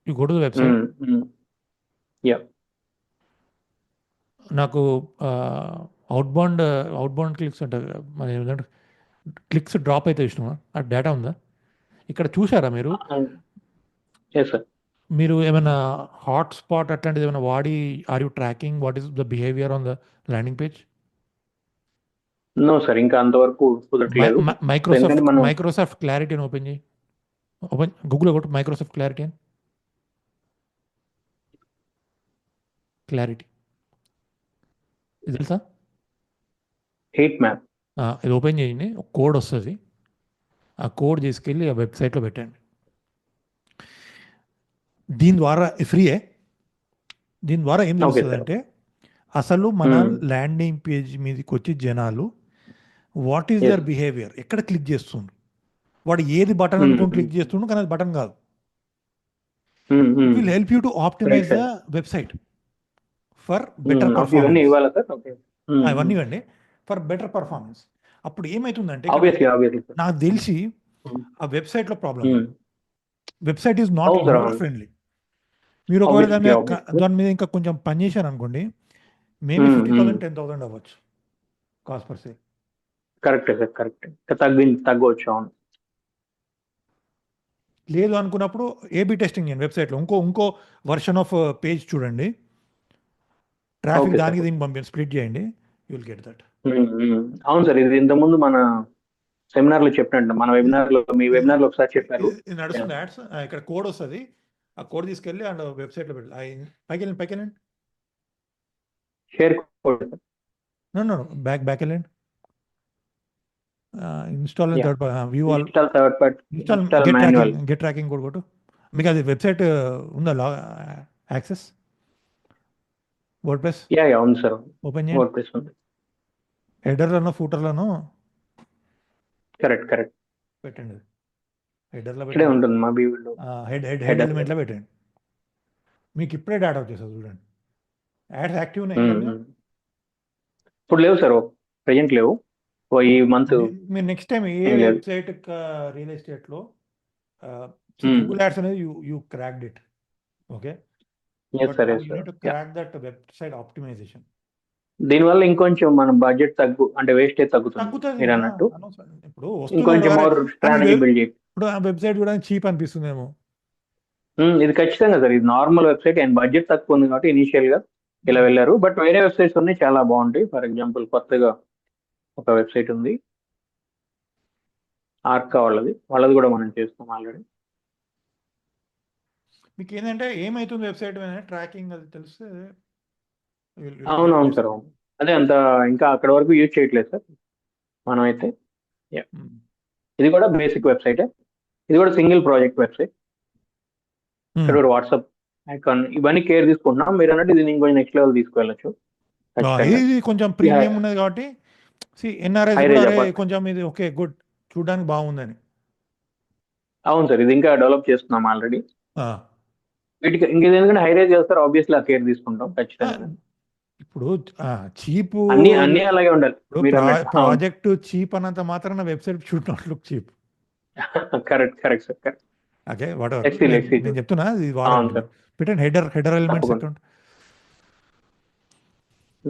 You go to the website. Yeah నాకు outbound outbound clicks అంటే మరి ఏమంటే క్లిక్స్ డ్రాప్ అయితే ఇష్టమా ఆ డేటా ఉందా ఇక్కడ చూసారా మీరు? Yes sir. మీరు ఏమైనా హాట్స్పాట్ అట్లాంటిది ఏమైనా వాడి are you tracking what is the behaviour on the landing page? No sir, ఇంకా అంతవరకు కుదరట్లేదు. ఎందుకంటే మనం మైక్రోసాఫ్ట్ క్లారిటీ అని ఓపెన్ చేయి. ఓపెన్ గూగుల్లో కొట్టు మైక్రోసాఫ్ట్ క్లారిటీ అని. క్లారిటీ ఇది తెలుసా? Heat map. ఇది ఓపెన్ చేయండి, ఒక కోడ్ వస్తుంది. ఆ కోడ్ తీసుకెళ్ళి ఆ వెబ్సైట్లో పెట్టండి. దీని ద్వారా ఫ్రీయే. దీని ద్వారా ఏం ఓకే తెలుస్తుంది సార్. అంటే అసలు మన ల్యాండింగ్ పేజ్ మీదకి వచ్చి జనాలు వాట్ ఈస్ దర్ బిహేవియర్, ఎక్కడ క్లిక్ చేస్తుండ్రు, వాడు ఏది బటన్ అనుకుని క్లిక్ చేస్తుండ్రు, కానీ అది బటన్ కాదు. It will help you to optimise the website for better ఇవన్నీ పర్ఫార్మెన్స్. ఇవ్వాలా సార్? ఓకే. అవన్నీ ఇవ్వండి ఫర్ బెటర్ పర్ఫార్మెన్స్. అప్పుడు ఏమవుతుందంటే ఆబ్వియస్లీ సార్. నాకు తెలిసి ఆ వెబ్సైట్లో ప్రాబ్లం, వెబ్సైట్ ఈజ్ నాట్ అవును సార్, యూజర్ అవును. ఫ్రెండ్లీ. మీరు ఒకవేళ దాని మీద ఇంకా కొంచెం పని చేశారు అనుకోండి, మేబీ 50,000 10,000 అవ్వచ్చు కాస్ట్ పర్ సే. కరెక్టే సార్, కరెక్ట్. తగ్గవచ్చు. అవును. లేదు అనుకున్నప్పుడు ఏబీ టెస్టింగ్ చేయండి వెబ్సైట్లో. ఇంకో వర్షన్ ఆఫ్ పేజ్ చూడండి, ట్రాఫిక్ ఓకే దానికి సార్. దీనికి పంపించి స్ప్లిట్ చేయండి, యూ విల్ గెట్ దట్. అవును సార్, ఇది ఇంతకుముందు మన సెమినార్ లో చెప్పినట్టు, మన వెబినార్ లో, మీ వెబినార్ లో ఒకసారి చెప్పారు. ఇది నడుస్తుంది యాడ్స్. ఇక్కడ కోడ్ వస్తుంది, ఆ కోడ్ తీసుకెళ్ళి అండ్ వెబ్సైట్లో పెట్టి పైకి వెళ్ళండి. Share code. నో బ్యాక్ వెళ్ళండి. Install and third view all install third party, install manual. Get tracking code కొట్టు. మీకు అది వెబ్సైట్ ఉందా యాక్సెస్? వర్డ్ ప్రెస్ యా అవును సార్, ఓపెన్ చేయండి. వర్డ్ ప్రెస్ ఉంది. హెడర్లను ఫూటర్లను కరెక్ట్ పెట్టండి. హెడర్లో ఇక్కడే పెట్టండి, ఉంటుంది మా బీవీలో. హెడ్ ఎలిమెంట్లో పెట్టండి. మీకు ఇప్పుడే డేటా వచ్చేస్తుంది చూడండి. యాడ్స్ యాక్టివ్ ఉన్నాయి. ఇప్పుడు లేవు సార్, ప్రెజెంట్ లేవు. ఈ మంత్ మీరు next time a website real ఎస్టేట్లో గూగుల్ యాడ్స్ అనేది you cracked it, okay, crack that website optimisation. దీనివల్ల ఇంకొంచెం మన బడ్జెట్ అంటే వేస్టేజ్ తగ్గుతుంది మీరు అన్నట్టు. ఇప్పుడు ఇంకొంచెం మోర్ స్ట్రాటజీ బిల్డ్ చేయండి. ఇప్పుడు ఆ వెబ్సైట్ కూడా చీప్ అనిపిస్తుందేమో. ఇది ఖచ్చితంగా సార్, ఇది నార్మల్ వెబ్సైట్ అండ్ బడ్జెట్ తక్కువ ఉంది కాబట్టి ఇనిషియల్ గా ఇలా వెళ్ళారు. బట్ వేరే వెబ్సైట్స్ ఉన్నాయి చాలా బాగుంటాయి. ఫర్ ఎగ్జాంపుల్ కొత్తగా ఒక వెబ్సైట్ ఉంది ఆర్కా వాళ్ళది కూడా మనం చేస్తాం ఆల్రెడీ. మీకు ఏంటంటే ఏమైతుంది వెబ్సైట్ ట్రాకింగ్ అది తెలిస్తే. అవునవును సార్, అవును. అదే అంత ఇంకా అక్కడ వరకు యూజ్ చేయట్లేదు సార్ మనం అయితే. ఇది కూడా బేసిక్ వెబ్సైట్, ఇది కూడా సింగిల్ ప్రాజెక్ట్ వెబ్సైట్. ఇక్కడ కూడా వాట్సాప్ ఐకాన్ ఇవన్నీ కేర్ తీసుకుంటున్నాం. మీరు అన్నట్టు ఇది ఇంకొంచెం నెక్స్ట్ లెవెల్ తీసుకువెళ్ళచ్చు. ఇది కొంచెం ప్రీమియం ఉన్నది కాబట్టి ఎన్ఆర్ఐ కొంచెం ఇది ఓకే గుడ్, చూడడానికి బాగుందని. అవును సార్, ఇది ఇంకా డెవలప్ చేస్తున్నాం ఆల్రెడీ. వీటికి ఇంకేది ఎందుకంటే హై రేజ్ చేస్తారు, ఆబ్వియస్లీ ఆ కేర్ తీసుకుంటాం ఖచ్చితంగా. ఇప్పుడు చీప్ అన్ని అలాగే ఉండాలి. ప్రాజెక్ట్ చీప్ అన్నంత మాత్రాన website should not look cheap. Correct sir, correct. Okay whatever నేను చెప్తున్నా, ఇది పెట్టండి header elements account.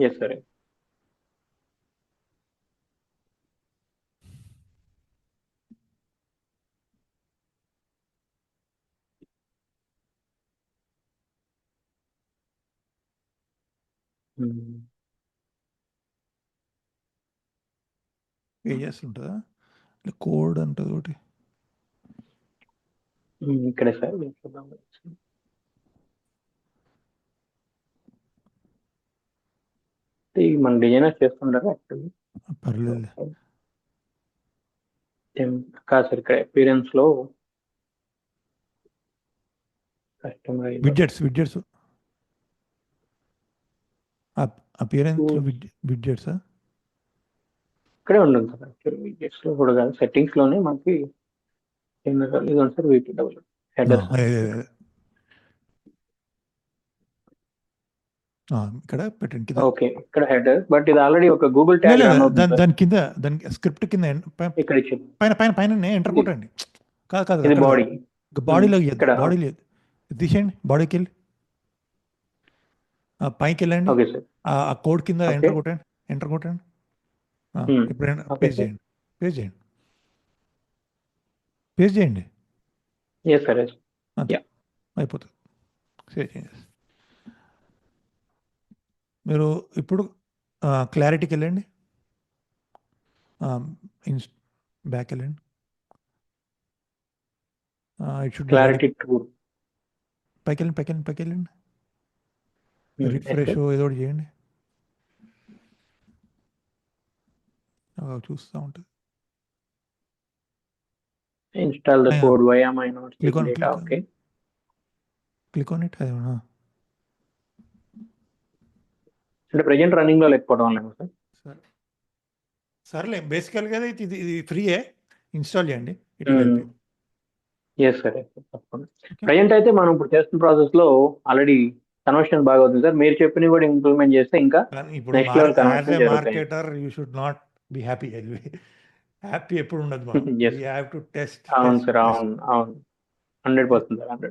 Yes sir. Pages ఉంటుందా, కోడ్ ఉంటుంది ఒకటి ఇక్కడే సార్. మన డిజైనర్ చేస్తుంటారు యాక్చువల్లీ. పర్లేదు కాదు సార్, ఇక్కడ అపీరెన్స్ లో కస్టమర్ విడ్జెట్స్ అపియరెన్స్ విడ్జెట్స్ ఇక్కడే ఉంటుంది సార్. యాక్చువల్లీ విడ్జెట్స్ లో కూడా కాదు, సెట్టింగ్స్ లోనే మనకి ఇది సార్ వీటి డబుల్ హెడర్. ఇక్కడ పెట్టండి. ఓకే, ఇక్కడ హెడర్, బట్ ఇది ఆల్రెడీ ఒక గూగుల్ ట్యాగ్ దాని కింద, దాని స్క్రిప్ట్ కింద ఇక్కడ ఇచ్చింది పైన ఎంటర్ కొట్టండి. కాదు ఇది బాడీ. బాడీలో బాడీ లేదు, తీసేయండి బాడీకి వెళ్ళి పైకి వెళ్ళండి ఓకే సార్. ఆ కోడ్ కింద ఓకే. ఎంటర్ కొట్టండి ఎంటర్ కొట్టండి ఇప్పుడు ఓకే పేస్ట్ సార్. చేయండి పేస్ట్ చేయండి పేస్ట్ చేయండి ఎస్ సార్. ఎస్. అంతే యా. అయిపోతుంది సేవ్ చేయండి మీరు ఇప్పుడు క్లారిటీకి వెళ్ళండి ఇన్స్ బ్యాక్ వెళ్ళండి it should be ready clarity tour. పైకి వెళ్ళండి పైకి వెళ్ళండి పైకి వెళ్ళండి ఎస్ రిఫ్రెష్ సార్. ఏదో ఒకటి చేయండి చూస్తూ ఉంటుంది install the code via my notes click on data. Okay. Click on it అది అంటే ప్రెజెంట్ రన్నింగ్ లో లేకపోవడం వల్ల సార్. సరే సర్లే బేసికల్గా ఇది ఇది ఫ్రీయే ఇన్స్టాల్ చేయండి it will help you yes sir. తప్పకుండా. ప్రజెంట్ అయితే మనం ఇప్పుడు చేస్తున్న ప్రాసెస్ లో ఆల్రెడీ కన్వర్షన్ బాగా అవుతుంది సార్. మీరు చెప్పినవి కూడా ఇంప్లిమెంట్ చేస్తే ఇంకా ఇప్పుడు next level as a conversion జరుగుతాయి. Marketer you should not be happy happy ఎప్పుడు ఉండదు మనం Yes. We have to test అవును సార్. అవును. అవును. 100% సార్. 100%.